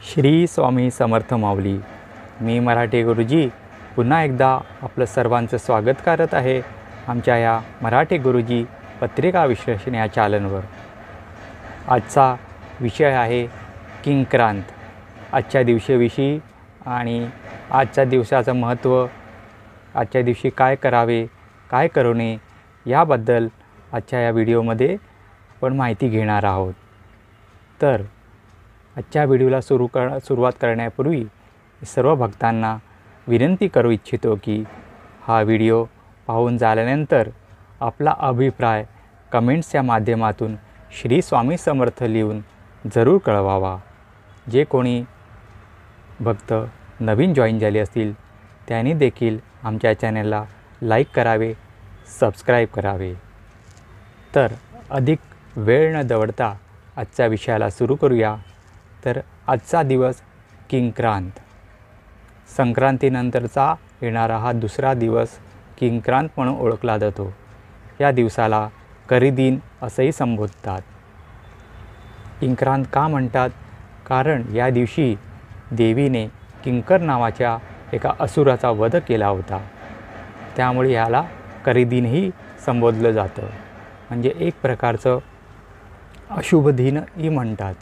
श्री स्वामी समर्थ माऊली. मी मराठी गुरुजी पुन्हा एकदा आपलं सर्वांचं स्वागत करत आहे आमच्या या मराठी गुरुजी पत्रिका विश्लेषण या चॅनलवर. आजचा विषय आहे किंक्रांत. आजच्या दिवसाविषयी आणि आजच्या दिवसाचं महत्त्व, आजच्या दिवशी काय करावे काय करू नये याबद्दल आजच्या या व्हिडिओमध्ये आपण माहिती घेणार आहोत. तर आजच्या व्हिडिओला सुरुवात करण्यापूर्वी सर्व भक्तांना विनंती करू इच्छितो की हा व्हिडिओ पाहून झाल्यानंतर आपला अभिप्राय कमेंट्सच्या माध्यमातून श्री स्वामी समर्थ लिहून जरूर कळवावा. जे कोणी भक्त नवीन जॉईन झाले असतील त्यांनी देखील आमच्या चॅनलला लाईक करावे, सबस्क्राईब करावे. तर अधिक वेळ न दवडता आजच्या विषयाला सुरू करूया. तर आजचा दिवस किंक्रांत. संक्रांतीनंतरचा येणारा हा दुसरा दिवस किंक्रांत म्हणून ओळखला जातो. या दिवसाला करीदिन असंही संबोधतात. किंक्रांत का म्हणतात? कारण या दिवशी देवीने किंकर नावाच्या एका असुराचा वध केला होता. त्यामुळे याला करीदिनही संबोधलं जातं. म्हणजे एक प्रकारचं अशुभ दिनही म्हणतात.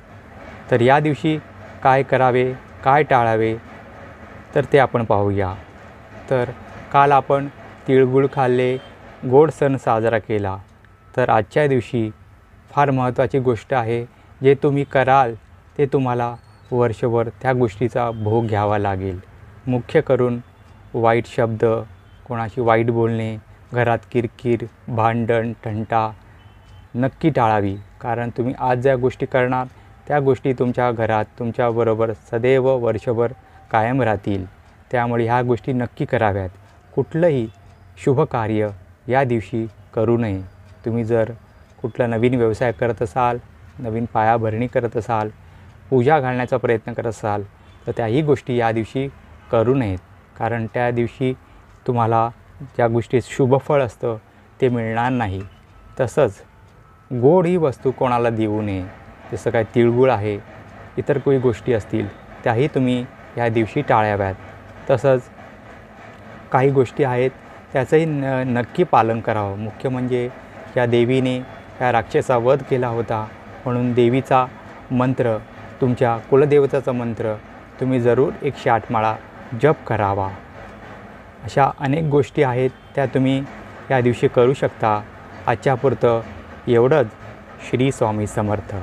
तर या दिवशी काय करावे काय टाळावे तर ते आपण पाहूया. तर काल आपण तिळगुळ खाल्ले, गोड सण साजरा केला. तर आजच्या दिवशी फार महत्त्वाची गोष्ट आहे. जे तुम्ही कराल ते तुम्हाला वर्षभर त्या गोष्टीचा भोग घ्यावा लागेल. मुख्य करून वाईट शब्द, कोणाशी वाईट बोलणे, घरात किरकिर, भांडण, तंटा नक्की टाळावी. कारण तुम्ही आज ज्या गोष्टी करणार त्या गोष्टी तुमच्या घरात तुमच्याबरोबर सदैव वर्षभर कायम राहतील. त्यामुळे ह्या गोष्टी नक्की कराव्यात. कुठलंही शुभ कार्य या दिवशी करू नये. तुम्ही जर कुठला नवीन व्यवसाय करत असाल, नवीन पायाभरणी करत असाल, पूजा घालण्याचा प्रयत्न करत असाल तर त्याही गोष्टी या दिवशी करू नयेत. कारण त्या दिवशी तुम्हाला ज्या गोष्टीत शुभफळ असतं ते मिळणार नाही. तसंच गोड ही वस्तू कोणाला देऊ नये. जसं काय तिळगुळ आहे, इतर काही गोष्टी असतील त्याही तुम्ही या दिवशी टाळाव्यात. तसंच काही गोष्टी आहेत त्याचंही नक्की पालन करावं. मुख्य म्हणजे या देवीने या राक्षसाचा वध केला होता म्हणून देवीचा मंत्र, तुमच्या कुलदेवताचा मंत्र तुम्ही जरूर 108 माळा जप करावा. अशा अनेक गोष्टी आहेत त्या तुम्ही या दिवशी करू शकता. आजच्यापुरतं एवढंच. श्री स्वामी समर्थ.